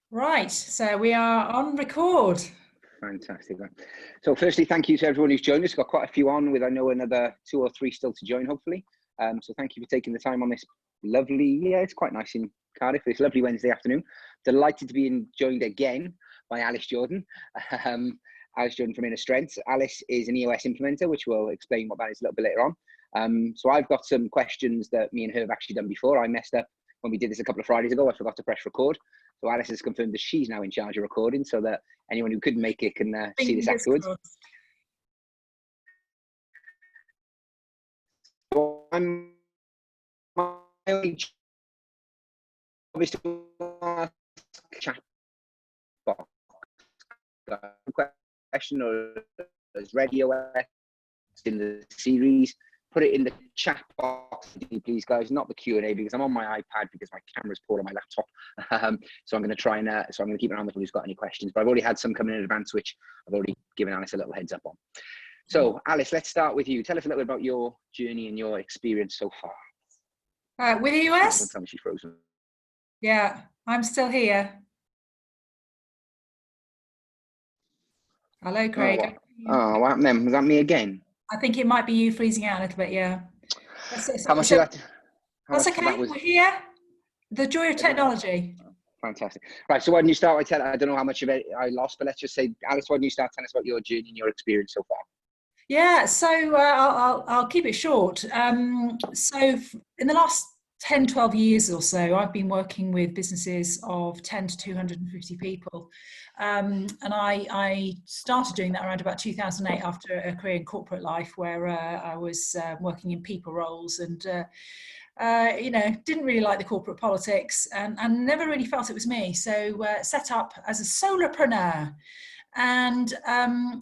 Right, so we are on record. Fantastic. So firstly, thank you to everyone who's joined us. Got quite a few on with, I know, another 2 or 3 still to join, hopefully. So thank you for taking the time on this lovely, it's quite nice in Cardiff, this lovely Wednesday afternoon. Delighted to be joined again by Alice Jordan. Alice Jordan from Inner Strengths. Alice is an EOS implementer, which we'll explain what that is a little bit later on. So I've got some questions that me and her have actually done before. I messed up when we did this a couple of Fridays ago. I forgot to press record. So Alice has confirmed that she's now in charge of recording, so that anyone who couldn't make it can see this afterwards. So I'm my only job is to ask chat box question or as radio in the series. Put it in the chat box, please, guys. Not the Q&A, because I'm on my iPad because my camera's poor on my laptop. So I'm going to try and so I'm going to keep an eye on who's got any questions. But I've already had some coming in advance, which I've already given Alice a little heads up on. So Alice, let's start with you. Tell us a little bit about your journey and your experience so far. With the EOS? Don't tell me she's frozen. Yeah, I'm still here. Hello, Craig. Oh, what happened then? Was that me again? I think it might be you freezing out a little bit, yeah. How much of that? That's okay, we're here. The joy of technology. Fantastic. Right, so why don't you start by telling, I don't know how much of it I lost, but let's just say, Alice, why don't you start telling us about your journey and your experience so far? Yeah, so I'll keep it short. So in the last 10, 12 years or so, I've been working with businesses of 10 to 250 people. And I started doing that around about 2008 after a career in corporate life where I was working in people roles and, didn't really like the corporate politics and never really felt it was me. So set up as a solopreneur and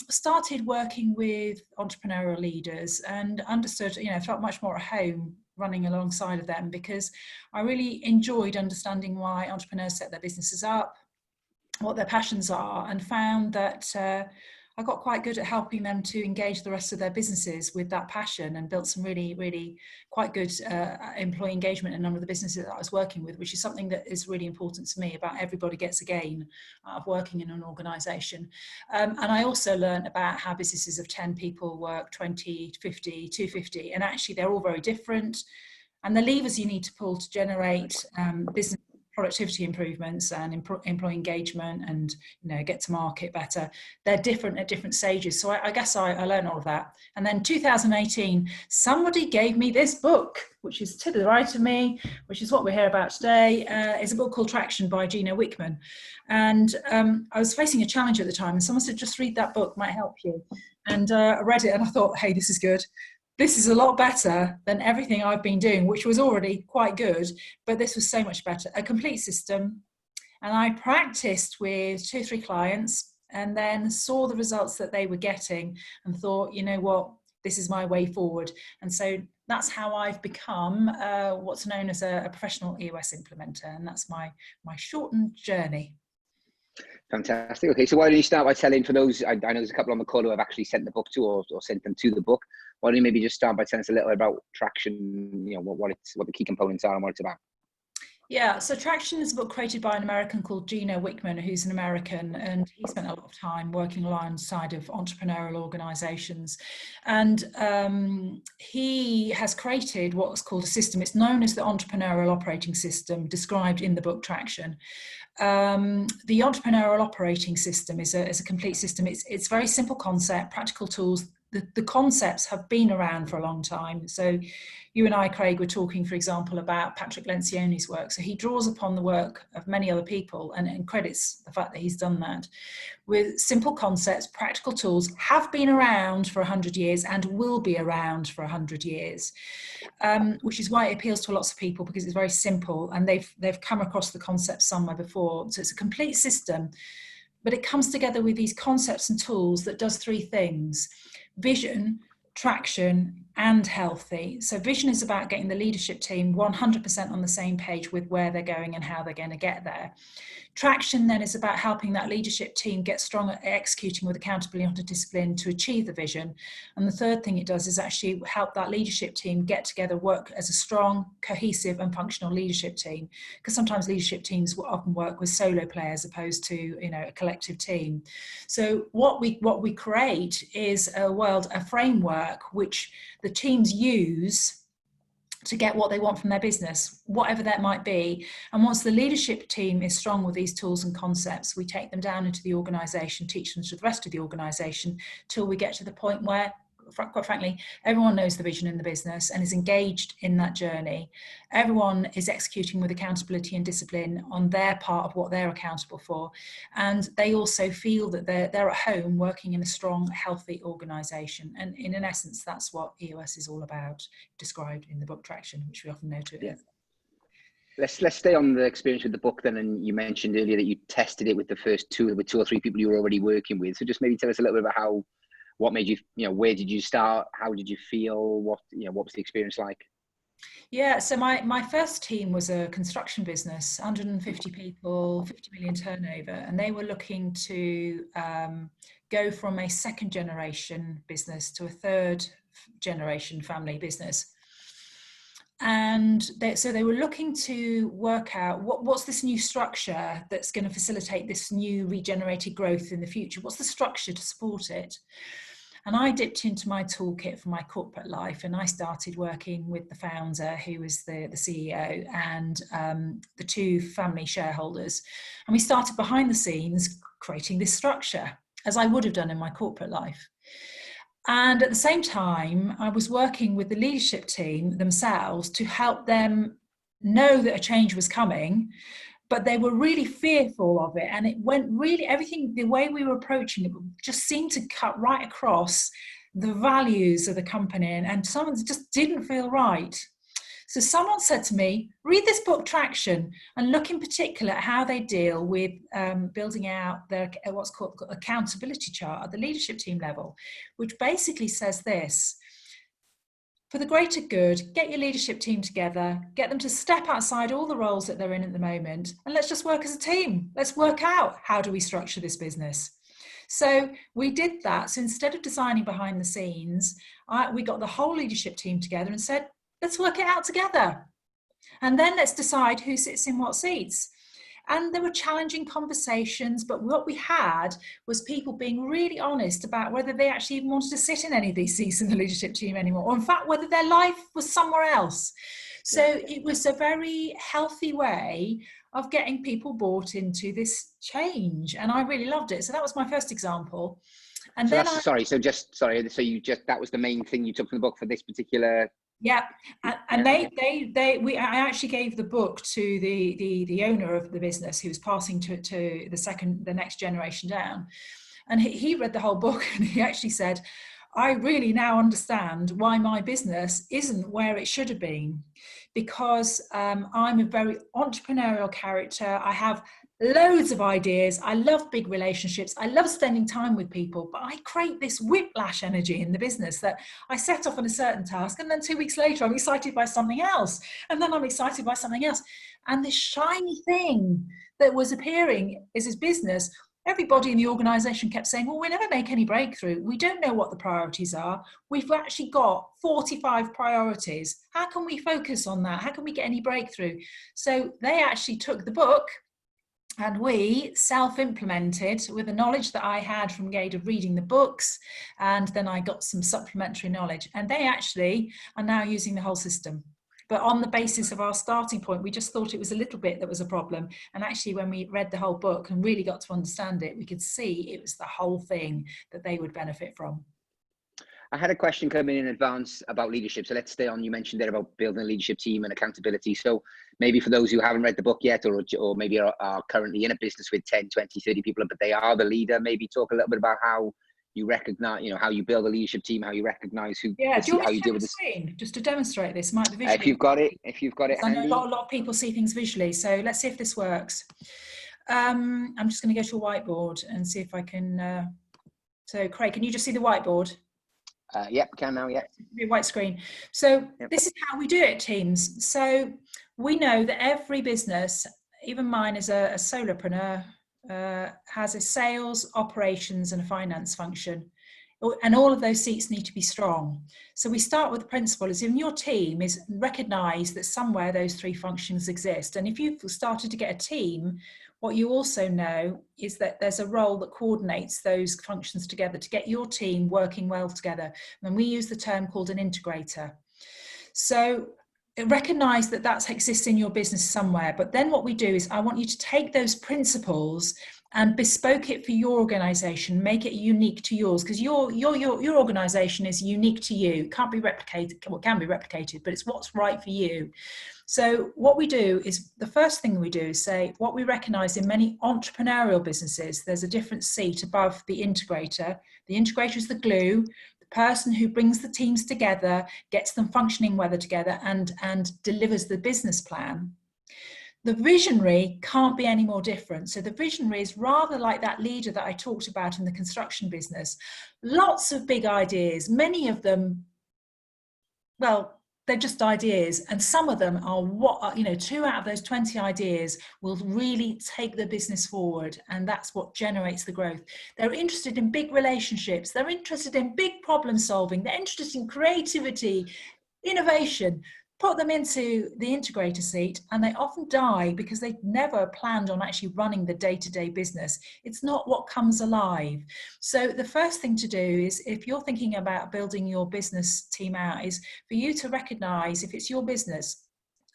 started working with entrepreneurial leaders and understood, felt much more at home running alongside of them because I really enjoyed understanding why entrepreneurs set their businesses up, what their passions are, and found that I got quite good at helping them to engage the rest of their businesses with that passion and built some really, really quite good employee engagement in a number of the businesses that I was working with, which is something that is really important to me about everybody gets a gain out of working in an organisation. And I also learned about how businesses of 10 people work 20, 50, 250, and actually they're all very different. And the levers you need to pull to generate business productivity improvements and employee engagement and get to market better, they're different at different stages. So I guess I learned all of that. And then 2018, somebody gave me this book, which is to the right of me, which is what we're here about today. It's a book called Traction by Gino Wickman. And I was facing a challenge at the time and someone said, just read that book, might help you. And I read it and I thought, hey, this is good. This is a lot better than everything I've been doing, which was already quite good, but this was so much better. A complete system. And I practiced with 2 or 3 clients and then saw the results that they were getting and thought, you know what, this is my way forward. And so that's how I've become what's known as a professional EOS implementer. And that's my shortened journey. Fantastic. Okay, so why don't you start by telling, for those, I know there's a couple on the call who have actually sent the book to or sent them to the book. Why don't you maybe just start by telling us a little bit about Traction, what the key components are and what it's about? Yeah, so Traction is a book created by an American called Gino Wickman, who's an American, and he spent a lot of time working alongside of entrepreneurial organizations. And he has created what's called a system. It's known as the Entrepreneurial Operating System, described in the book Traction. The Entrepreneurial Operating System is a complete system. It's very simple concept, practical tools. The concepts have been around for a long time. So you and I, Craig, were talking, for example, about Patrick Lencioni's work. So he draws upon the work of many other people and credits the fact that he's done that with simple concepts, practical tools, have been around for 100 years and will be around for 100 years, which is why it appeals to lots of people because it's very simple and they've come across the concept somewhere before. So it's a complete system, but it comes together with these concepts and tools that does 3 things: vision, traction, and healthy. So vision is about getting the leadership team 100% on the same page with where they're going and how they're going to get there. Traction then is about helping that leadership team get strong at executing with accountability and discipline to achieve the vision. And the third thing it does is actually help that leadership team get together, work as a strong, cohesive and functional leadership team. Because sometimes leadership teams will often work with solo players as opposed to, you know, a collective team. So what we create is a framework which the teams use to get what they want from their business, whatever that might be. And once the leadership team is strong with these tools and concepts, we take them down into the organisation, teach them to the rest of the organisation, till we get to the point where, quite frankly, everyone knows the vision in the business and is engaged in that journey. Everyone is executing with accountability and discipline on their part of what they're accountable for. And they also feel that they're at home working in a strong, healthy organisation. And in essence, that's what EOS is all about, described in the book Traction, which we often know to it. Yeah. Let's stay on the experience with the book then. And you mentioned earlier that you tested it with the first two or three people you were already working with. So just maybe tell us a little bit about what made you, where did you start? How did you feel? What was the experience like? Yeah, so my first team was a construction business, 150 people, 50 million turnover, and they were looking to go from a second generation business to a third generation family business. And so they were looking to work out what's this new structure that's going to facilitate this new regenerated growth in the future? What's the structure to support it? And I dipped into my toolkit for my corporate life, and I started working with the founder, who was the CEO, and the two family shareholders. And we started behind the scenes creating this structure, as I would have done in my corporate life. And at the same time, I was working with the leadership team themselves to help them know that a change was coming, but they were really fearful of it. And it went really, everything, the way we were approaching it just seemed to cut right across the values of the company, and someone just didn't feel right. So someone said to me, read this book Traction and look in particular at how they deal with building out their what's called accountability chart at the leadership team level, which basically says this: for the greater good, get your leadership team together, get them to step outside all the roles that they're in at the moment, and let's just work as a team. Let's work out, how do we structure this business? So we did that. So instead of designing behind the scenes, we got the whole leadership team together and said, let's work it out together. And then let's decide who sits in what seats. And there were challenging conversations, but what we had was people being really honest about whether they actually even wanted to sit in any of these seats in the leadership team anymore, or in fact, whether their life was somewhere else. So it was a very healthy way of getting people bought into this change. And I really loved it. So that was my first example. And so then that was the main thing you took from the book for this particular. Yeah, and I actually gave the book to the owner of the business, who was passing to the next generation down, and he read the whole book, and he actually said, I really now understand why my business isn't where it should have been, because I'm a very entrepreneurial character. I have loads of ideas. I love big relationships. I love spending time with people, but I create this whiplash energy in the business that I set off on a certain task, and then 2 weeks later I'm excited by something else, and then I'm excited by something else. And this shiny thing that was appearing is his business. Everybody in the organization kept saying, well, we never make any breakthrough. We don't know what the priorities are. We've actually got 45 priorities. How can we focus on that? How can we get any breakthrough? So they actually took the book, and we self-implemented with the knowledge that I had from Gade of reading the books, and then I got some supplementary knowledge, and they actually are now using the whole system. But on the basis of our starting point, we just thought it was a little bit that was a problem. And actually, when we read the whole book and really got to understand it, we could see it was the whole thing that they would benefit from. I had a question come in advance about leadership. So let's stay on. You mentioned there about building a leadership team and accountability. So maybe for those who haven't read the book yet, or maybe are currently in a business with 10, 20, 30 people, but they are the leader, maybe talk a little bit about how you recognize, how you build a leadership team, how you recognize who, yeah, do you want how me you to deal share with the this. Screen, just to demonstrate this, might be visually. If you've got it, I know handy. a lot of people see things visually, so let's see if this works. I'm just going to go to a whiteboard and see if I can. So Craig, can you just see the whiteboard? Yep, can now, yep. Be a white screen. So Yep. this is how we do it, teams. So we know that every business, even mine as a solopreneur, has a sales, operations, and a finance function. And all of those seats need to be strong. So we start with the principle is in your team is recognize that somewhere those three functions exist. And if you've started to get a team, what you also know is that there's a role that coordinates those functions together to get your team working well together. And we use the term called an integrator. So recognize that that exists in your business somewhere. But then what we do is I want you to take those principles and bespoke it for your organization, make it unique to yours, because your organization is unique to you. It can't be replicated, well, it can be replicated, but it's what's right for you. So what we do is, the first thing we do is say, what we recognize in many entrepreneurial businesses, there's a different seat above the integrator. The integrator is the glue, the person who brings the teams together, gets them functioning well together, and delivers the business plan. The visionary can't be any more different. So the visionary is rather like that leader that I talked about in the construction business. Lots of big ideas, many of them, well, they're just ideas, and some of them are 2 out of those 20 ideas will really take the business forward, and that's what generates the growth. They're interested in big relationships, they're interested in big problem solving, they're interested in creativity, innovation. Put them into the integrator seat and they often die because they never planned on actually running the day-to-day business. It's not what comes alive. So the first thing to do is, if you're thinking about building your business team out, is for you to recognize, if it's your business,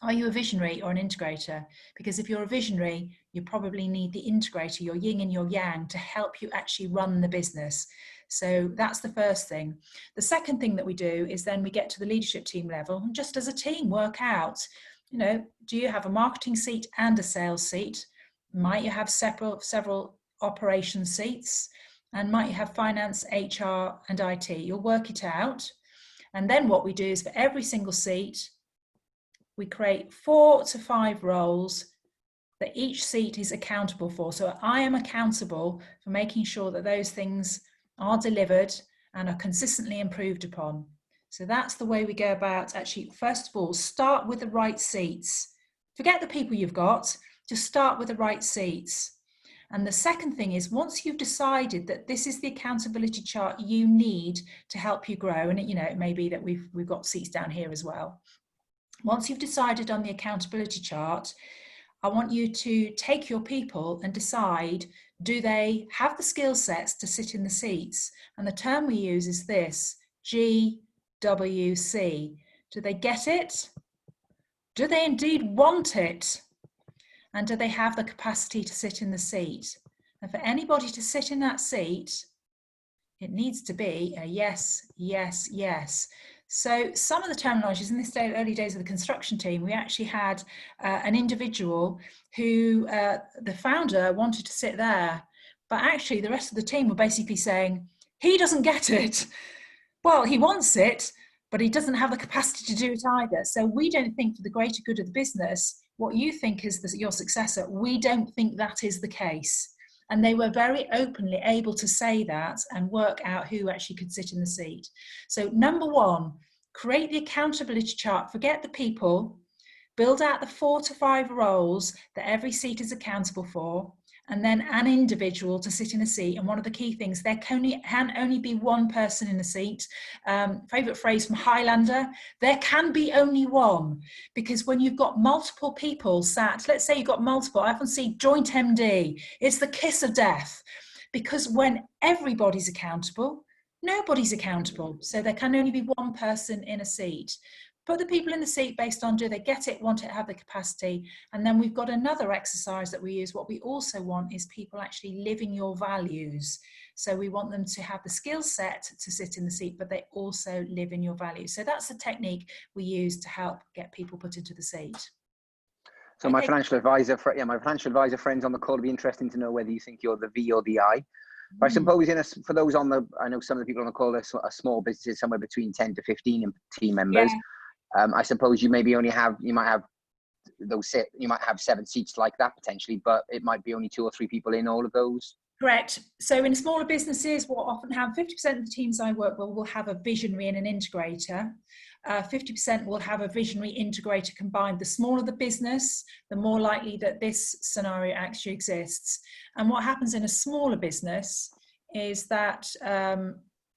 are you a visionary or an integrator? Because if you're a visionary, you probably need the integrator, your yin and your yang, to help you actually run the business. So that's the first thing. The second thing that we do is then we get to the leadership team level and just as a team work out, do you have a marketing seat and a sales seat? Might you have several operations seats? And might you have finance, HR, and IT? You'll work it out. And then what we do is for every single seat, we create 4 to 5 roles that each seat is accountable for. So I am accountable for making sure that those things are delivered and are consistently improved upon. So that's the way we go about actually, first of all, start with the right seats. Forget the people you've got, just start with the right seats. And the second thing is, once you've decided that this is the accountability chart you need to help you grow, and it may be that we've got seats down here as well. Once you've decided on the accountability chart, I want you to take your people and decide, do they have the skill sets to sit in the seats? And the term we use is this, GWC. Do they get it? Do they indeed want it? And do they have the capacity to sit in the seat? And for anybody to sit in that seat, it needs to be a yes, yes, yes. So some of the terminologies in this early days of the construction team, we actually had an individual who the founder wanted to sit there, but actually the rest of the team were basically saying, he doesn't get it. Well, he wants it, but he doesn't have the capacity to do it either. So we don't think, for the greater good of the business, what you think is your successor, we don't think that is the case. And they were very openly able to say that and work out who actually could sit in the seat. So number one, create the accountability chart, forget the people, build out the 4 to 5 roles that every seat is accountable for, and then an individual to sit in a seat. And one of the key things, there can only be one person in a seat. Favorite phrase from Highlander, there can be only one, because when you've got multiple people sat, let's say you've got multiple, I often see joint MD, it's the kiss of death, because when everybody's accountable, nobody's accountable. So there can only be one person in a seat. Put the people in the seat based on, do they get it, want it, have the capacity? And then we've got another exercise that we use. What we also want is people actually living your values. So we want them to have the skill set to sit in the seat, but they also live in your values. So that's the technique we use to help get people put into the seat. So okay. My financial advisor friends on the call, would be interesting to know whether you think you're the V or the I. But I suppose for those on the, I know some of the people on the call are small businesses, somewhere between 10 to 15 team members. Yeah. I suppose you might have 7 seats like that potentially, but it might be only 2 or 3 people in all of those Correct. So in smaller businesses, we'll often have 50% of the teams I work with will have a visionary and an integrator. 50% will have a visionary integrator combined. The smaller the business, the more likely that this scenario actually exists. And what happens in a smaller business is that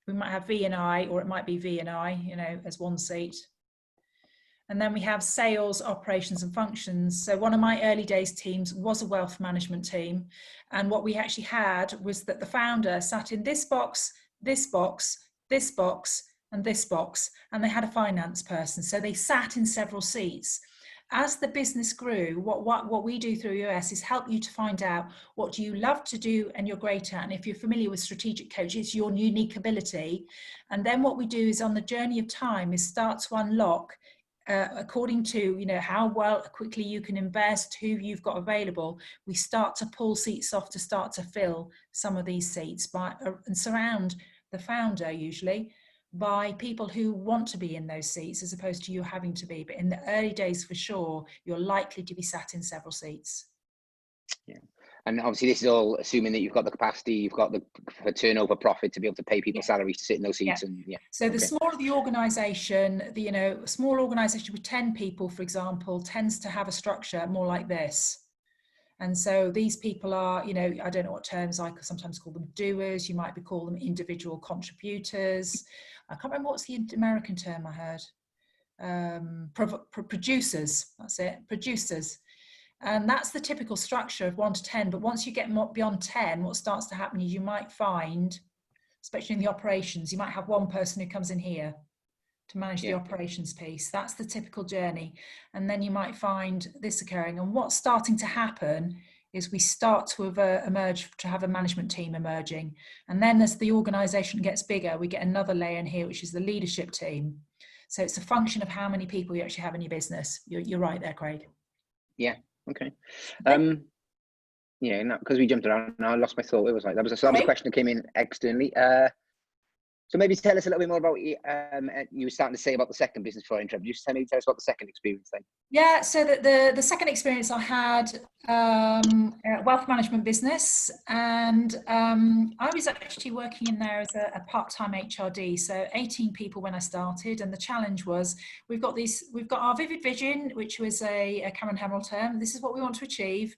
we might have V and I, or it might be V and I, you know, as one seat. And then we have sales, operations and functions. So one of my early days teams was a wealth management team. And what we actually had was that the founder sat in this box, this box, this box, and this box, and they had a finance person. So they sat in several seats. As the business grew, what we do through EOS is help you to find out what do you love to do and you're great at. And if you're familiar with strategic coach, it's your unique ability. And then what we do is on the journey of time is start to unlock according to, you know, how well quickly you can invest, who you've got available, we start to pull seats off to start to fill some of these seats and surround the founder usually by people who want to be in those seats as opposed to you having to be. But in the early days, for sure, you're likely to be sat in several seats. Yeah. And obviously this is all assuming that you've got the capacity, you've got the turnover profit to be able to pay people salaries to sit in those seats. And so the smaller the organization, you know, a small organization with 10 people, for example, tends to have a structure more like this. And so these people are, you know, I don't know what terms, I sometimes call them doers, you might be call them individual contributors. I can't remember what's the American term I heard. Producers, that's it, producers. And that's the typical structure of 1 to 10. But once you get beyond 10, what starts to happen is you might find, especially in the operations, you might have one person who comes in here to manage the operations piece. That's the typical journey. And then you might find this occurring. And what's starting to happen is we start to emerge to have a management team emerging. And then as the organization gets bigger, we get another layer in here, which is the leadership team. So it's a function of how many people you actually have in your business. You're right there, Craig. Yeah. Okay. Yeah, because we jumped around, I lost my thought. It was like that was a question that came in externally. So maybe tell us a little bit more about you were starting to say about the second business before I introduced. Tell us about the second experience then. Yeah, so the second experience I had, a wealth management business, and I was actually working in there as a part-time HRD, so 18 people when I started, and the challenge was we've got our vivid vision, which was a Cameron Hamel term. This is what we want to achieve,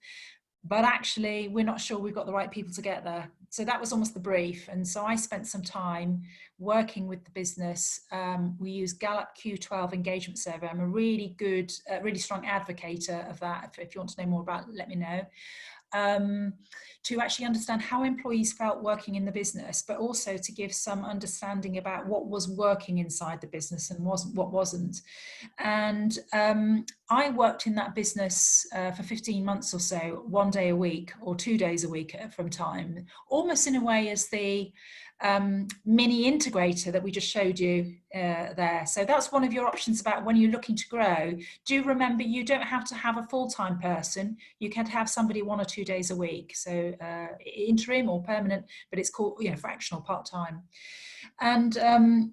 but actually we're not sure we've got the right people to get there. So that was almost the brief. And so I spent some time working with the business. We use Gallup Q12 engagement survey. I'm a really good, really strong advocate of that. If you want to know more about it, let me know. To actually understand how employees felt working in the business, but also to give some understanding about what was working inside the business and what wasn't. And I worked in that business for 15 months or so, 1 day a week or 2 days a week from time, almost in a way as the mini integrator that we just showed you there. So that's one of your options about when you're looking to grow. Do remember, you don't have to have a full-time person. You can have somebody 1 or 2 days a week. So interim or permanent, but it's called, you know, fractional part-time. And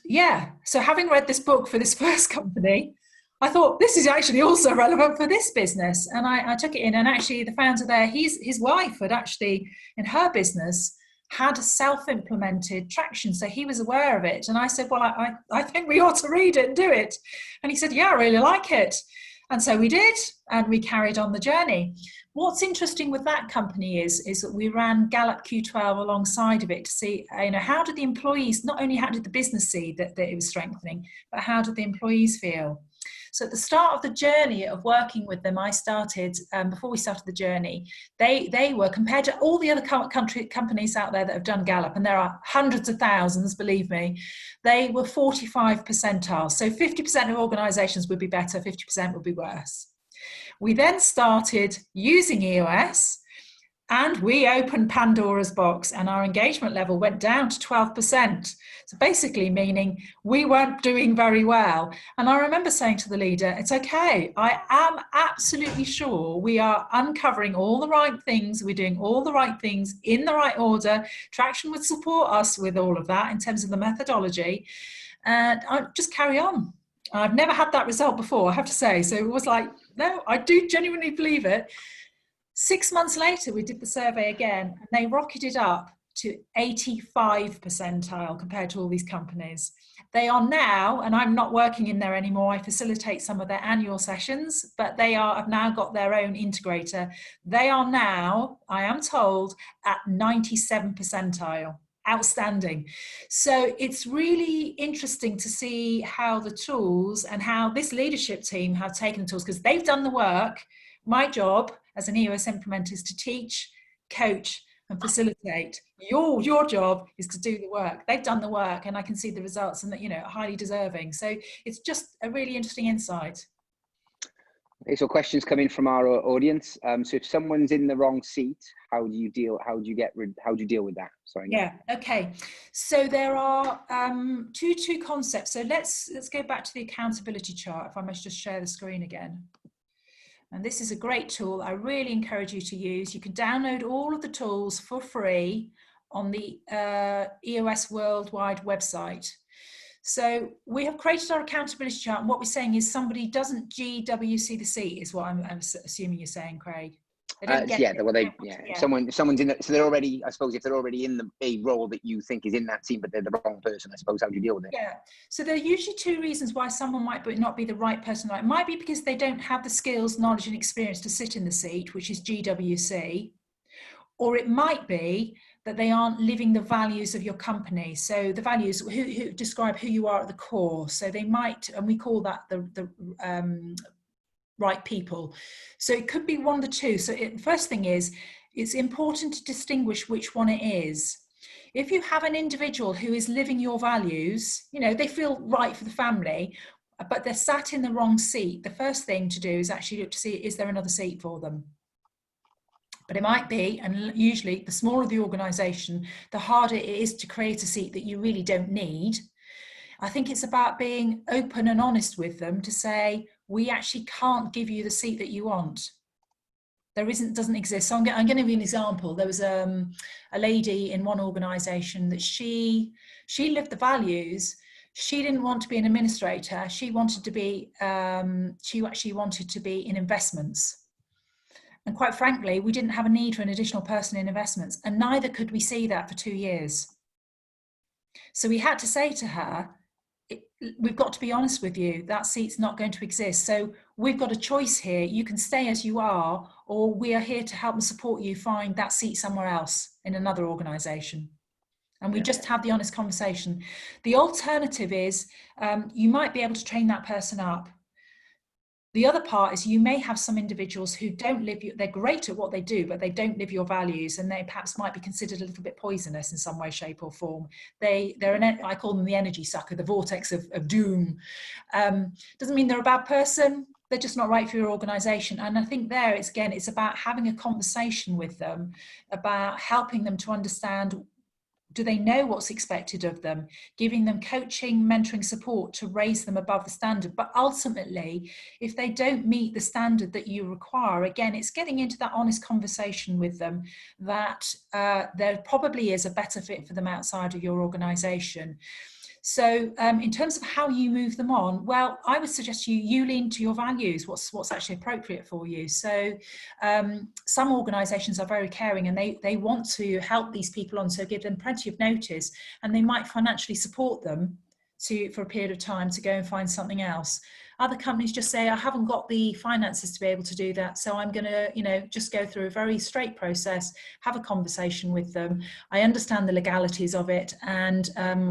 yeah, so having read this book for this first company, I thought this is actually also relevant for this business. And I took it in, and actually the founder there, his wife had actually, in her business, had self-implemented traction. So he was aware of it. And I said, well, I think we ought to read it and do it. And he said, yeah, I really like it. And so we did, and we carried on the journey. What's interesting with that company is that we ran Gallup Q12 alongside of it to see, you know, how did the employees, not only how did the business see that it was strengthening, but how did the employees feel? So at the start of the journey of working with them, I started, before we started the journey, they were, compared to all the other companies out there that have done Gallup, and there are hundreds of thousands, believe me, they were 45 percentile. So 50% of organizations would be better, 50% would be worse. We then started using EOS, and we opened Pandora's box, and our engagement level went down to 12%. So basically meaning we weren't doing very well. And I remember saying to the leader, it's okay. I am absolutely sure we are uncovering all the right things. We're doing all the right things in the right order. Traction would support us with all of that in terms of the methodology. And I just carry on. I've never had that result before, I have to say. So it was like, no, I do genuinely believe it. 6 months later, we did the survey again, and they rocketed up to 85 percentile compared to all these companies. They are now, and I'm not working in there anymore, I facilitate some of their annual sessions, but have now got their own integrator. They are now, I am told, at 97 percentile. Outstanding. So it's really interesting to see how the tools and how this leadership team have taken the tools, because they've done the work. My job as an EOS implementer is to teach, coach, and facilitate. Your job is to do the work. They've done the work, and I can see the results, and that, you know, highly deserving. So it's just a really interesting insight. Okay, so questions come in from our audience. So if someone's in the wrong seat, how do you deal with that? Sorry. Yeah. Okay. So there are two concepts. So let's go back to the accountability chart. If I must just share the screen again. And this is a great tool. I really encourage you to use. You can download all of the tools for free on the EOS Worldwide website. So we have created our accountability chart, and what we're saying is somebody doesn't GWC the seat, is what I'm assuming you're saying, Craig. If someone's in so they're already, I suppose, if they're already in a role that you think is in that team, but they're the wrong person, I suppose, how do you deal with it? Yeah, so there are usually two reasons why someone might not be the right person. It might be because they don't have the skills, knowledge and experience to sit in the seat, which is GWC, or it might be that they aren't living the values of your company. So the values who describe who you are at the core. So they might, and we call that the right people. So it could be one of the two. So first thing is, it's important to distinguish which one it is. If you have an individual who is living your values, you know, they feel right for the family, but they're sat in the wrong seat, the first thing to do is actually look to see, is there another seat for them? But it might be, and usually the smaller the organisation, the harder it is to create a seat that you really don't need. I think it's about being open and honest with them to say, we actually can't give you the seat that you want. Doesn't exist. So I'm going to give you an example. There was a lady in one organisation that she lived the values. She didn't want to be an administrator. She wanted to be, she actually wanted to be in investments. And quite frankly, we didn't have a need for an additional person in investments, and neither could we see that for 2 years. So we had to say to her, we've got to be honest with you, that seat's not going to exist. So we've got a choice here. You can stay as you are, or we are here to help and support you find that seat somewhere else in another organisation. And we just have the honest conversation. The alternative is you might be able to train that person up. The other part is you may have some individuals who don't live, they're great at what they do, but they don't live your values, and they perhaps might be considered a little bit poisonous in some way, shape or form. I call them the energy sucker, the vortex of doom. Doesn't mean they're a bad person, they're just not right for your organisation. And I think there, it's about having a conversation with them, about helping them to understand, do they know what's expected of them, giving them coaching, mentoring support to raise them above the standard. But ultimately, if they don't meet the standard that you require, again, it's getting into that honest conversation with them that there probably is a better fit for them outside of your organisation. So in terms of how you move them on, well, I would suggest you lean to your values, what's actually appropriate for you. So some organisations are very caring, and they want to help these people on, so give them plenty of notice, and they might financially support them for a period of time to go and find something else. Other companies just say, I haven't got the finances to be able to do that, so I'm going to, just go through a very straight process, have a conversation with them. I understand the legalities of it, and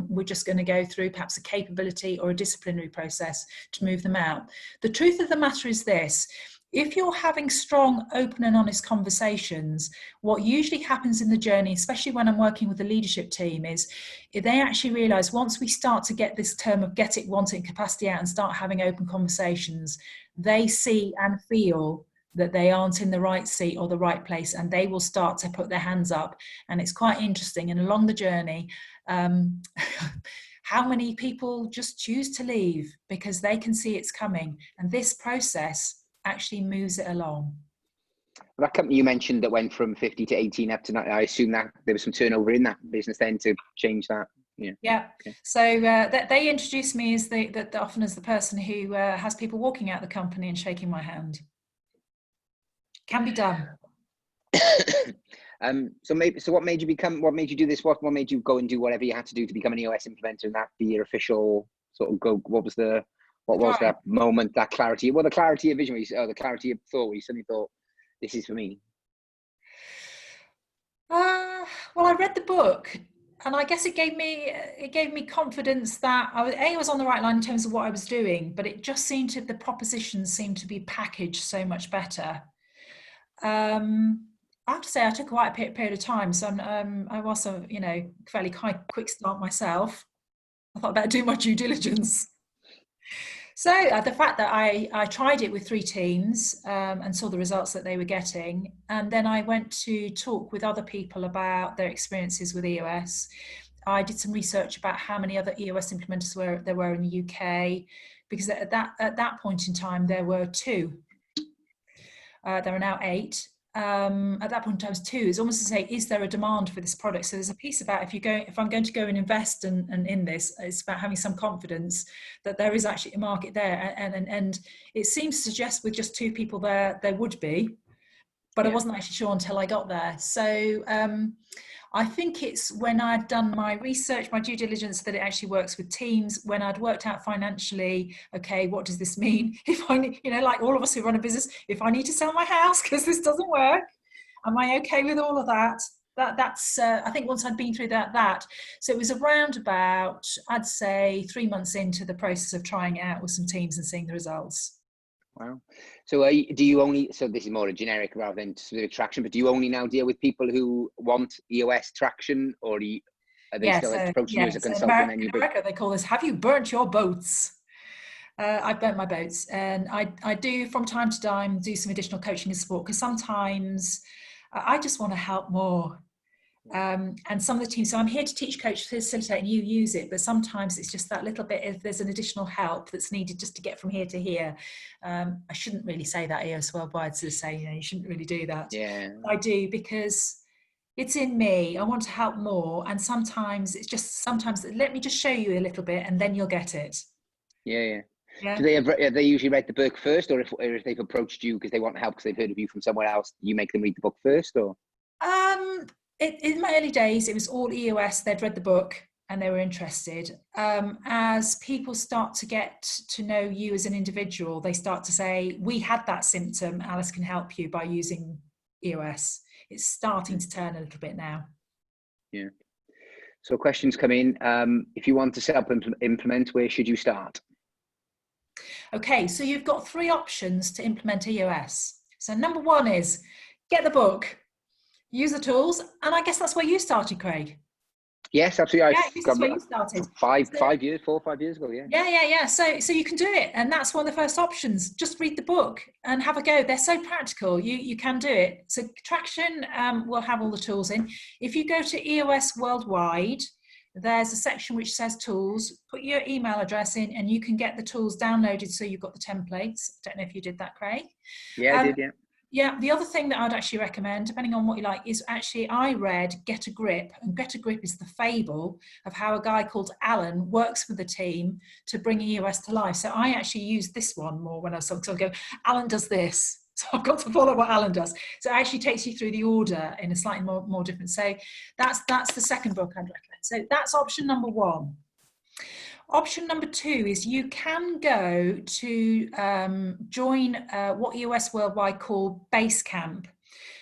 we're just going to go through perhaps a capability or a disciplinary process to move them out. The truth of the matter is this: if you're having strong, open and honest conversations, what usually happens in the journey, especially when I'm working with the leadership team, is they actually realise once we start to get this term of get it, want it, capacity out and start having open conversations, they see and feel that they aren't in the right seat or the right place, and they will start to put their hands up. And it's quite interesting. And along the journey, how many people just choose to leave because they can see it's coming, and this process actually moves it along. That company you mentioned that went from 50 to 18 up to 9, I assume that there was some turnover in that business then to change that. Yeah. Okay. So they introduced me as often as the person who has people walking out the company and shaking my hand. Can be done. So what made you do this? What made you go and do whatever you had to do to become an EOS implementer and that be your official sort of go? What was that moment, that clarity? Well, the clarity of vision, the clarity of thought, where you suddenly thought, this is for me. Well, I read the book, and I guess it gave me confidence that I was on the right line in terms of what I was doing, but it just seemed the propositions seemed to be packaged so much better. I have to say I took quite a period of time, so I was a fairly quick start myself. I thought about doing my due diligence. So the fact that I tried it with 3 teams and saw the results that they were getting, and then I went to talk with other people about their experiences with EOS. I did some research about how many other EOS implementers there were in the UK, because at that point in time there were 2. There are now 8. At that point in time, it was 2. It's almost to say, is there a demand for this product? So there's a piece about if I'm going to go and invest and in this, it's about having some confidence that there is actually a market there. And it seems to suggest with just 2 people there would be, but I wasn't actually sure until I got there. So I think it's when I'd done my research, my due diligence, that it actually works with teams. When I'd worked out financially, okay, what does this mean? If I, like all of us who run a business, if I need to sell my house because this doesn't work, am I okay with all of that? That's I think once I'd been through that. So it was around about, I'd say 3 months into the process of trying it out with some teams and seeing the results. Wow. So do you only, so this is more a generic rather than specific traction, but do you only now deal with people who want EOS traction, or are they still approaching you as a consultant? In America, they call this, have you burnt your boats? I've burnt my boats, and I do from time to time do some additional coaching and support, because sometimes I just want to help more. And some of the teams, so I'm here to teach, coach, facilitate, and you use it, but sometimes it's just that little bit, if there's an additional help that's needed just to get from here to here. I shouldn't really say that EOS Worldwide, to say, you shouldn't really do that. Yeah. I do, because it's in me. I want to help more, and sometimes let me just show you a little bit and then you'll get it. Yeah. Do they usually read the book first, or if they've approached you because they want help because they've heard of you from somewhere else, you make them read the book first, or? In my early days, it was all EOS. They'd read the book and they were interested. As people start to get to know you as an individual, they start to say, we had that symptom, Alice can help you by using EOS. It's starting to turn a little bit now. Yeah. So questions come in. If you want to self-implement, where should you start? Okay, so you've got 3 options to implement EOS. So number 1 is get the book. Use the tools, and I guess that's where you started, Craig. Yes, absolutely. That's where you started. 4 or 5 years ago. Yeah. So you can do it, and that's one of the first options. Just read the book and have a go. They're so practical. You can do it. So Traction will have all the tools in. If you go to EOS Worldwide, there's a section which says tools. Put your email address in, and you can get the tools downloaded. So you've got the templates. Don't know if you did that, Craig. Yeah, I did. Yeah. Yeah, the other thing that I'd actually recommend, depending on what you like, is actually I read Get a Grip, and Get a Grip is the fable of how a guy called Alan works with the team to bring EOS to life. So I actually used this one more when I was go, Alan does this, so I've got to follow what Alan does. So it actually takes you through the order in a slightly more different. So that's the second book I'd recommend. So that's option number 1. Option number 2 is you can go to join what EOS Worldwide call Basecamp.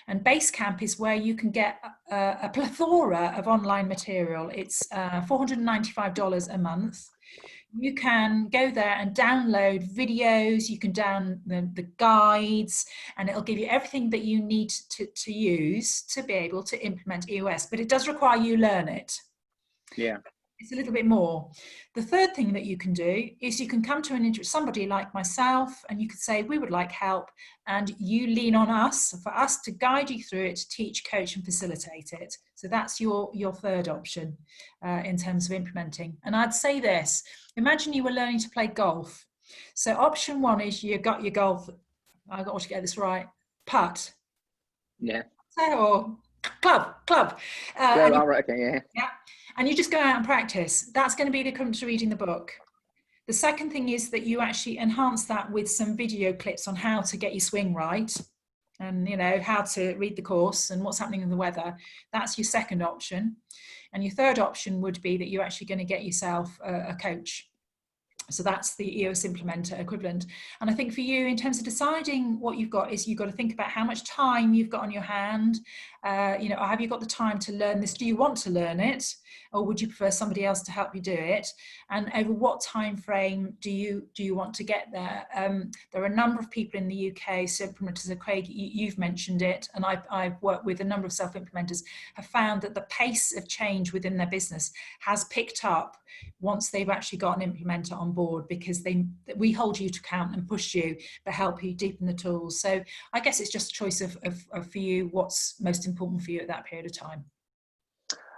And Basecamp is where you can get a plethora of online material. It's $495 a month. You can go there and download videos, you can download the guides, and it'll give you everything that you need to use to be able to implement EOS. But it does require you learn it. Yeah. It's a little bit more. The third thing that you can do is you can come to somebody like myself, and you could say, we would like help, and you lean on us for us to guide you through it, to teach, coach, and facilitate it. So that's your third option in terms of implementing. And I'd say this, imagine you were learning to play golf. So option 1 is you got your golf, I've got to get this right, putt. Yeah. Or club. All right, okay, yeah. And you just go out and practice. That's going to be the equivalent to reading the book. The second thing is that you actually enhance that with some video clips on how to get your swing right. and how to read the course and what's happening in the weather. That's your second option. And your third option would be that you're actually going to get yourself a coach. So that's the EOS Implementer equivalent. And I think for you, in terms of deciding what you've got, is you've got to think about how much time you've got on your hand. Have you got the time to learn this? Do you want to learn it? Or would you prefer somebody else to help you do it? And over what time frame do you want to get there? There are a number of people in the UK, self-implementers, Craig, you've mentioned it, and I've worked with a number of self-implementers, have found that the pace of change within their business has picked up once they've actually got an implementer on board, because we hold you to account and push you, but help you deepen the tools. So I guess it's just a choice of for you what's most important for you at that period of time.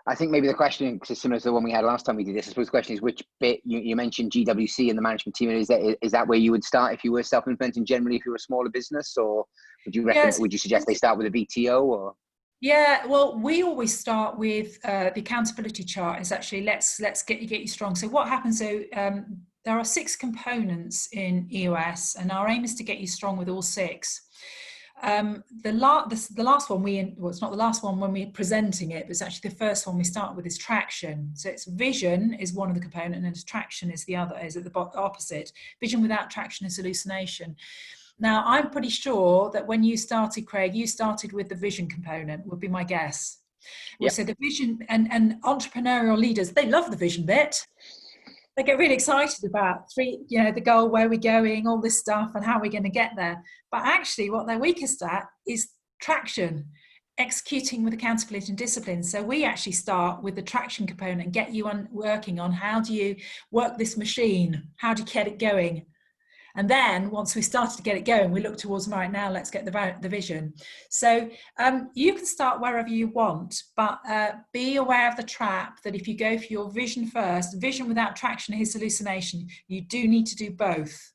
I think maybe the question is similar to the one we had last time we did this. I suppose the question is, which bit, you mentioned GWC and the management team, is that where you would start if you were self-implementing generally, if you were a smaller business, or would you recommend, would you suggest they start with a BTO, or? Yeah, well, we always start with the accountability chart. Is actually let's get you strong. So what happens? So there are 6 components in EOS, and our aim is to get you strong with all 6. The last one it's not the last one when we're presenting it, but it's actually the first one we start with, is traction. So it's vision is one of the components, and traction is the other, is at the opposite. Vision without traction is hallucination. Now, I'm pretty sure that when you started, Craig, you started with the vision component, would be my guess. Yep. So the vision, and entrepreneurial leaders, they love the vision bit. They get really excited about the goal, where we're going, all this stuff, and how we're going to get there. But actually what they're weakest at is traction, executing with accountability and discipline. So we actually start with the traction component and get you working on how do you work this machine? How do you get it going? And then once we started to get it going, we look towards, right, now let's get the vision. So you can start wherever you want, but be aware of the trap that if you go for your vision first, vision without traction is hallucination. You do need to do both.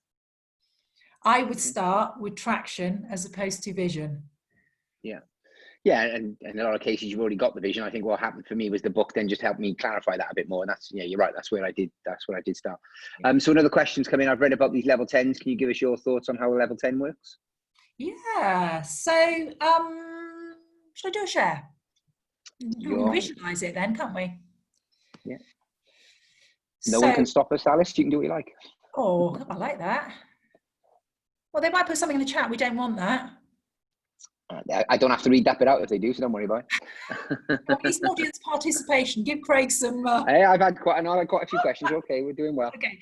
I would start with traction as opposed to vision. Yeah. Yeah, and in a lot of cases you've already got the vision. I think what happened for me was the book then just helped me clarify that a bit more. And that's, you're right, that's where I did start. So another question's come in. I've read about these level 10s. Can you give us your thoughts on how a level 10 works? Yeah. So should I do a share? We can visualize it then, can't we? Yeah. No one can stop us, Alice. You can do what you like. Oh, I like that. Well, they might put something in the chat. We don't want that. I don't have to read that bit out if they do, so don't worry about it. Well, it's audience participation. Give Craig some. Hey, I've had quite a few questions. Okay, we're doing well. Okay,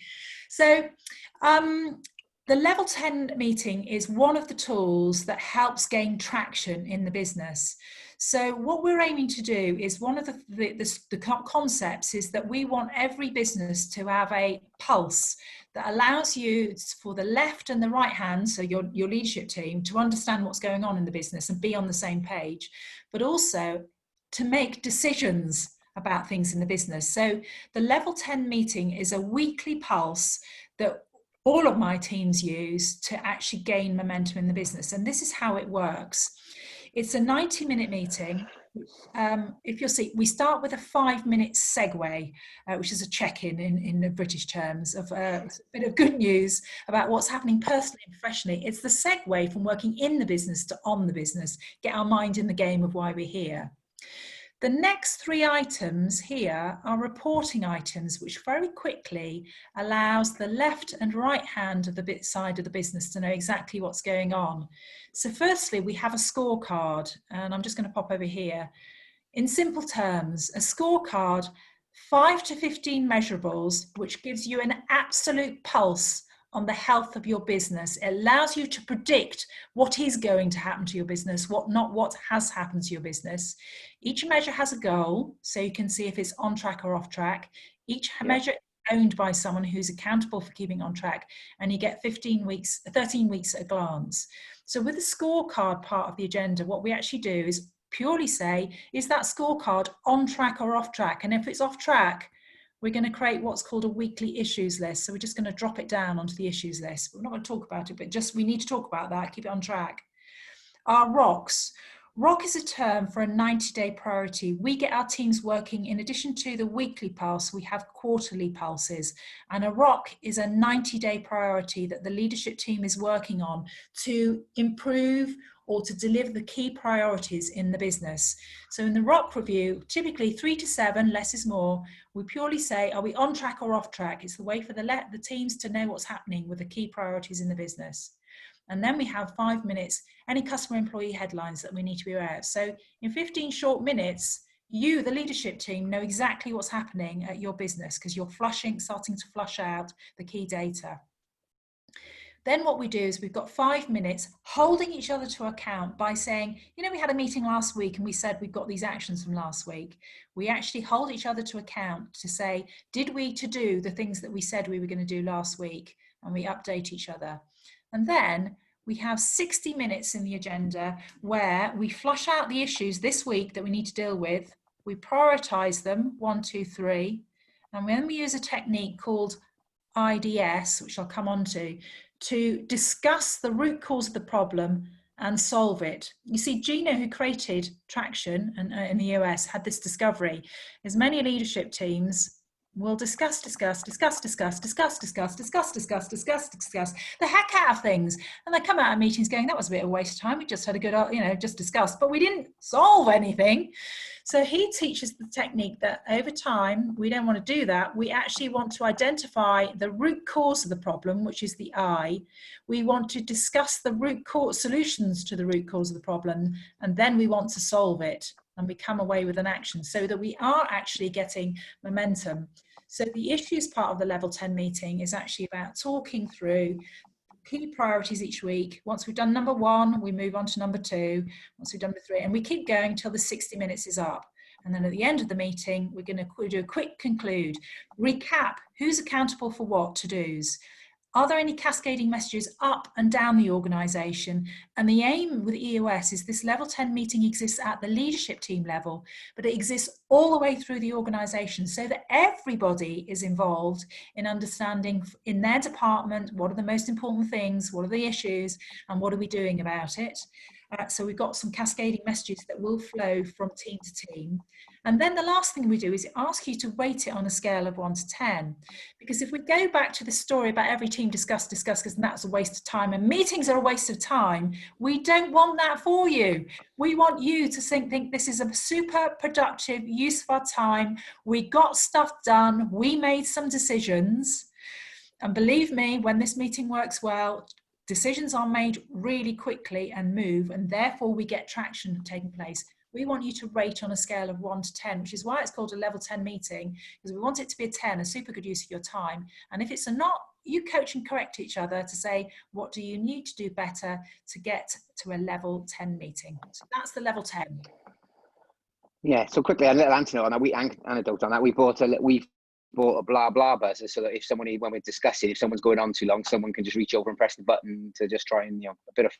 so the level 10 meeting is one of the tools that helps gain traction in the business. So what we're aiming to do is, one of the concepts is that we want every business to have a pulse that allows you, for the left and the right hand, so your leadership team, to understand what's going on in the business and be on the same page, but also to make decisions about things in the business. So the level 10 meeting is a weekly pulse that all of my teams use to actually gain momentum in the business. And this is how it works. It's a 90-minute meeting. If you'll see, we start with a 5-minute segue, which is a check-in in the British terms of a bit of good news about what's happening personally and professionally. It's the segue from working in the business to on the business, get our mind in the game of why we're here. The next 3 items here are reporting items, which very quickly allows the left and right hand of the side of the business to know exactly what's going on. So firstly, we have a scorecard, and I'm just going to pop over here. In simple terms, a scorecard, 5 to 15 measurables, which gives you an absolute pulse on the health of your business. It allows you to predict what is going to happen to your business, what has happened to your business. Each measure has a goal, so you can see if it's on track or off track. Each measure is owned by someone who's accountable for keeping on track, and you get 13 weeks at a glance. So with the scorecard part of the agenda, what we actually do is purely say, is that scorecard on track or off track? And if it's off track, we're going to create what's called a weekly issues list. So we're just going to drop it down onto the issues list. We're not going to talk about it, but just we need to talk about that, keep it on track. Our rocks. ROC is a term for a 90-day priority. We get our teams working, in addition to the weekly pulse, we have quarterly pulses. And a ROC is a 90-day priority that the leadership team is working on to improve or to deliver the key priorities in the business. So in the ROC review, typically 3 to 7, less is more, we purely say, are we on track or off track? It's the way for the teams to know what's happening with the key priorities in the business. And then we have 5 minutes, any customer employee headlines that we need to be aware of. So in 15 short minutes, you, the leadership team, know exactly what's happening at your business because you're starting to flush out the key data. Then what we do is we've got 5 minutes holding each other to account by saying, you know, we had a meeting last week and we said we've got these actions from last week. We actually hold each other to account to say, did we to do the things that we said we were going to do last week? And we update each other. And then we have 60 minutes in the agenda where we flush out the issues this week that we need to deal with. We prioritize them, 1, 2, 3. And then we use a technique called IDS, which I'll come on to discuss the root cause of the problem and solve it. You see, Gino, who created Traction and in the EOS, had this discovery. As many leadership teams will discuss the heck out of things, and they come out of meetings going, that was a bit of a waste of time, we just had a good, just discussed, but we didn't solve anything. So he teaches the technique that over time, we don't want to do that. We actually want to identify the root cause of the problem, which is the I. We want to discuss the root cause solutions to the root cause of the problem, and then we want to solve it and we come away with an action so that we are actually getting momentum. So the issues part of the level 10 meeting is actually about talking through key priorities each week. Once we've done number 1, we move on to number 2. Once we've done number 3, and we keep going until the 60 minutes is up. And then at the end of the meeting, we're going to do a quick conclude, recap who's accountable for what to-dos. Are there any cascading messages up and down the organisation? And the aim with EOS is this level 10 meeting exists at the leadership team level, but it exists all the way through the organisation so that everybody is involved in understanding in their department what are the most important things, what are the issues, and what are we doing about it. So we've got some cascading messages that will flow from team to team. And then the last thing we do is ask you to rate it on a scale of 1 to 10. Because if we go back to the story about every team discuss, because that's a waste of time and meetings are a waste of time, we don't want that for you. We want you to think this is a super productive use of our time. We got stuff done. We made some decisions. And believe me, when this meeting works well, decisions are made really quickly and move, and therefore we get traction taking place. We want you to rate on a scale of 1 to 10, which is why it's called a level 10 meeting, because we want it to be a 10, a super good use of your time. And if it's a not, you coach and correct each other to say, what do you need to do better to get to a level 10 meeting? So that's the level 10. Yeah, so quickly, a little anecdote on that. We bought a blah blah buzzer so that if someone, when we're discussing, if someone's going on too long, someone can just reach over and press the button to just try and, a bit of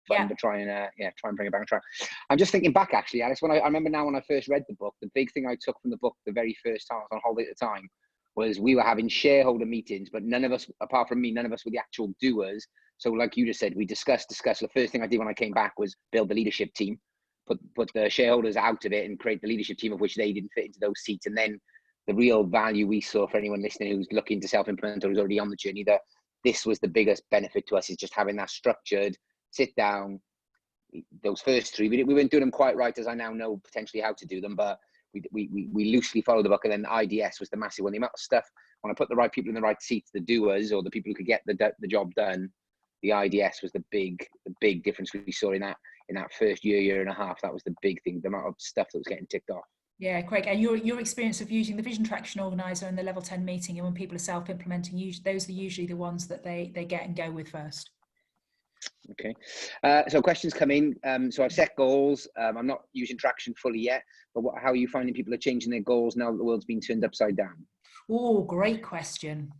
fun, but try and bring it back on track. I'm just thinking back, actually, Alice, I remember now when I first read the book, the big thing I took from the book the very first time I was on holiday at the time was we were having shareholder meetings, but none of us, apart from me, none of us were the actual doers. So like you just said, we discussed. The first thing I did when I came back was build the leadership team, put the shareholders out of it and create the leadership team, of which they didn't fit into those seats. And then the real value we saw for anyone listening who's looking to self-implement or who's already on the journey, that this was the biggest benefit to us, is just having that structured, sit down. Those first 3, we weren't doing them quite right, as I now know potentially how to do them, but we loosely followed the book. And then IDS was the massive one. The amount of stuff, when I put the right people in the right seats, the doers or the people who could get the job done, the IDS was the big difference we saw in that first year and a half. That was the big thing, the amount of stuff that was getting ticked off. Yeah, Craig, and your experience of using the Vision Traction Organizer and the level 10 meeting, and when people are self-implementing, those are usually the ones that they get and go with first. Okay, so questions come in. So I've set goals. I'm not using Traction fully yet, but how are you finding people are changing their goals now that the world's been turned upside down? Oh, great question.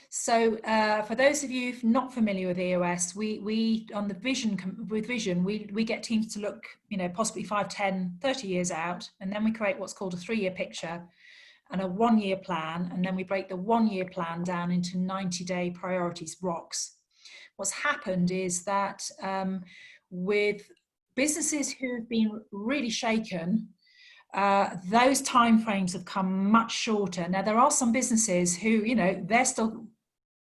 So for those of you not familiar with EOS, we on the Vision, we get teams to look, possibly 5, 10, 30 years out, and then we create what's called a 3-year picture and a 1-year plan, and then we break the 1-year plan down into 90-day priorities, ROCs. What's happened is that with businesses who have been really shaken, those timeframes have come much shorter. Now, there are some businesses who, they're still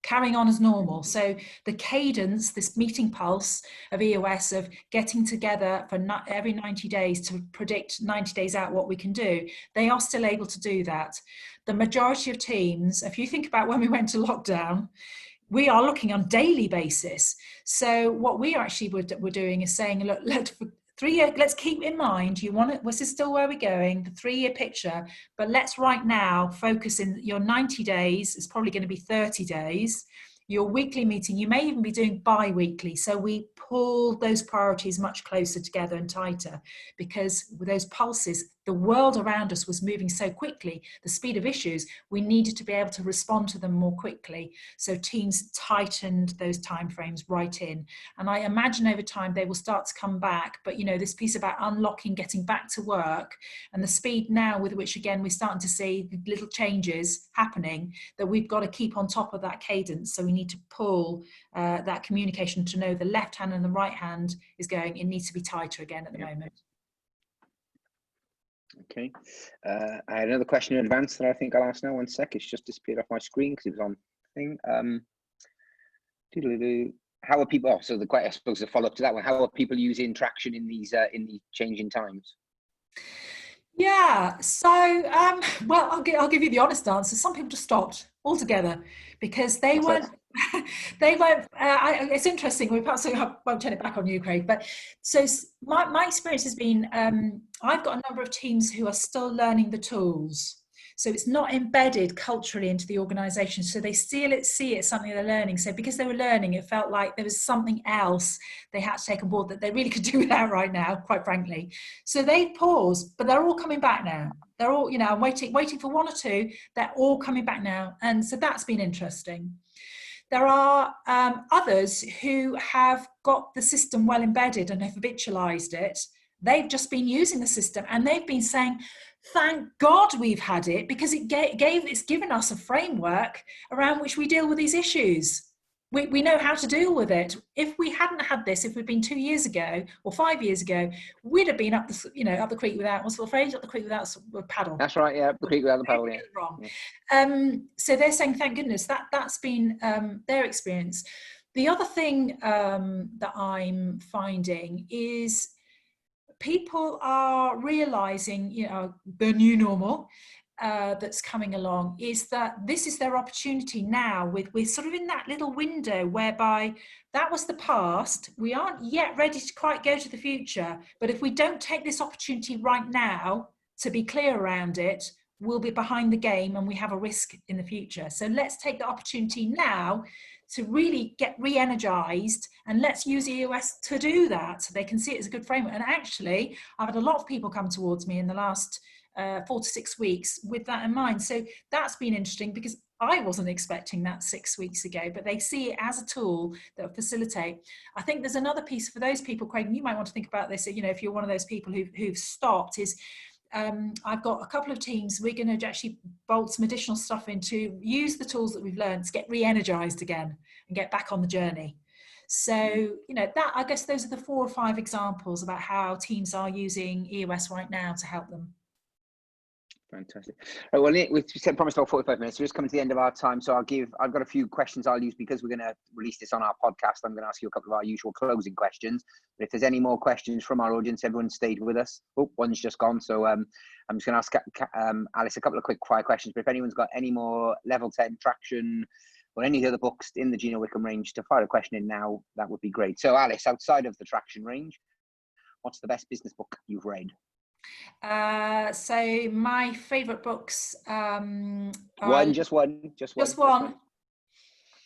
carrying on as normal. So the cadence, this meeting pulse of EOS of getting together for every 90 days to predict 90 days out what we can do, they are still able to do that. The majority of teams, if you think about when we went to lockdown, we are looking on a daily basis. So what we actually were doing is saying, look, let's keep in mind, this is still where we're going, the 3-year picture, but let's right now focus in your 90 days, it's probably going to be 30 days, your weekly meeting, you may even be doing bi-weekly. So we pull those priorities much closer together and tighter, because with those pulses, the world around us was moving so quickly, the speed of issues, we needed to be able to respond to them more quickly. So teams tightened those timeframes right in. And I imagine over time they will start to come back. But, this piece about unlocking, getting back to work, and the speed now with which, again, we're starting to see little changes happening, that we've got to keep on top of that cadence. So we need to pull that communication to know the left hand and the right hand is going, it needs to be tighter again at the moment. Okay, I had another question in advance that I think I'll ask now. 1 sec, it's just disappeared off my screen because it was on thing. How are people? So I suppose the follow up to that one. How are people using traction in these changing times? Yeah, so well, I'll give you the honest answer. Some people just stopped altogether because they weren't. It's interesting. We perhaps won't turn it back on you, Craig. But so my experience has been, I've got a number of teams who are still learning the tools. So it's not embedded culturally into the organisation. So they see it as something they're learning. So because they were learning, it felt like there was something else they had to take on board that they really could do without right now, quite frankly. So they paused, but they're all coming back now. They're all, I'm waiting for 1 or 2. They're all coming back now. And so that's been interesting. There are others who have got the system well embedded and have habitualised it. They've just been using the system and they've been saying, thank God we've had it, because it's given us a framework around which we deal with these issues. We know how to deal with it. If we hadn't had this, if we'd been 2 years ago or 5 years ago, we'd have been up the creek without, what's the phrase, up the creek without a paddle. That's right, yeah, up the creek without the paddle, yeah. Wrong. Yeah. So they're saying, thank goodness, that's been their experience. The other thing that I'm finding is people are realizing, the new normal that's coming along is that this is their opportunity now. We're sort of in that little window whereby that was the past. We aren't yet ready to quite go to the future. But if we don't take this opportunity right now to be clear around it, we'll be behind the game and we have a risk in the future. So let's take the opportunity now to really get re-energized, and let's use EOS to do that so they can see it as a good framework. And actually, I've had a lot of people come towards me in the last 4 to 6 weeks with that in mind. So that's been interesting because I wasn't expecting that 6 weeks ago, but they see it as a tool that will facilitate. I think there's another piece for those people, Craig, and you might want to think about this, if you're one of those people who've stopped, is I've got a couple of teams. We're going to actually bolt some additional stuff in to use the tools that we've learned to get re-energized again and get back on the journey. So, that, I guess those are the 4 or 5 examples about how teams are using EOS right now to help them. Fantastic. Right, well, we've promised about 45 minutes. We're just coming to the end of our time. So I've got a few questions I'll use because we're going to release this on our podcast. I'm going to ask you a couple of our usual closing questions. But if there's any more questions from our audience, everyone stayed with us. Oh, one's just gone. So I'm just going to ask Alice a couple of quick fire questions. But if anyone's got any more level 10 traction or any other books in the Gino Wickman range to fire a question in now, that would be great. So Alice, outside of the traction range, what's the best business book you've read? So my favorite books just one.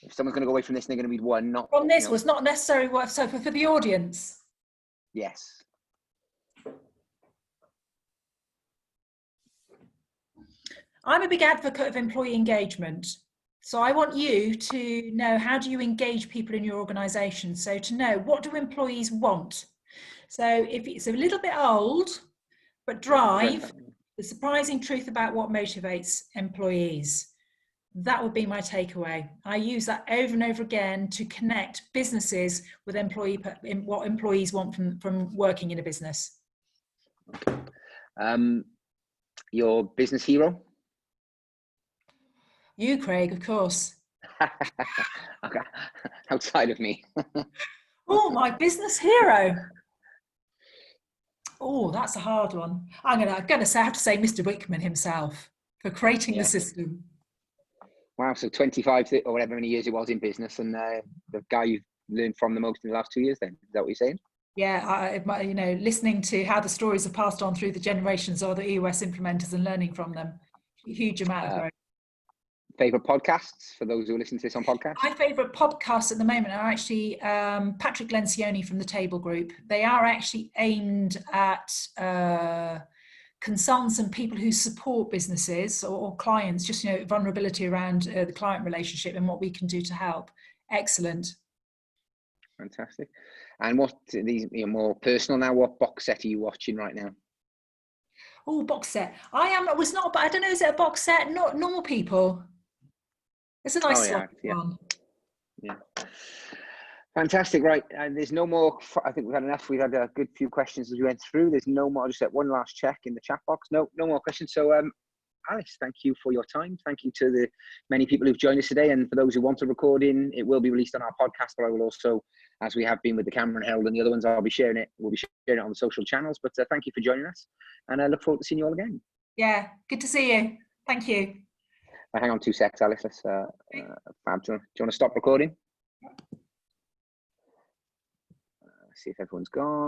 If someone's going to go away from this, they're going to read one, not from this was not necessarily worth. So for the audience, yes. I'm a big advocate of employee engagement. So I want you to know, how do you engage people in your organization? So to know, what do employees want? So if it's a little bit old, but Drive, the surprising truth about what motivates employees. That would be my takeaway. I use that over and over again to connect businesses with what employees want from working in a business. Your business hero? You, Craig, of course. Okay. Outside of me. Oh, my business hero. Oh, that's a hard one. I'm gonna say I have to say Mr. Wickman himself for creating the Yeah. system. Wow. So 25 or whatever many years it was in business, and the guy you've learned from the most in the last 2 years. Then is that what you're saying? Yeah, listening to how the stories are passed on through the generations of the EOS implementers and learning from them, huge amount of growth. Favorite podcasts for those who listen to this on podcast? My favourite podcasts at the moment are actually Patrick Lencioni from the Table Group. They are actually aimed at consultants and people who support businesses or clients, just vulnerability around the client relationship and what we can do to help. Excellent. Fantastic. And what these more personal now? What box set are you watching right now? Oh, box set. Was not, but I don't know. Is it a box set? Not Normal People. It's a nice one. Yeah. Fantastic. Right. And there's no more. I think we've had enough. We've had a good few questions as we went through. There's no more. I'll just set one last check in the chat box. No more questions. So, Alice, thank you for your time. Thank you to the many people who've joined us today. And for those who want a recording, it will be released on our podcast, but I will also, as we have been with the Cameron Herald and the other ones, I'll be sharing it. We'll be sharing it on the social channels. But thank you for joining us. And I look forward to seeing you all again. Yeah. Good to see you. Thank you. Hang on 2 seconds, Alice. Let's, Fab, do you want to stop recording? See if everyone's gone.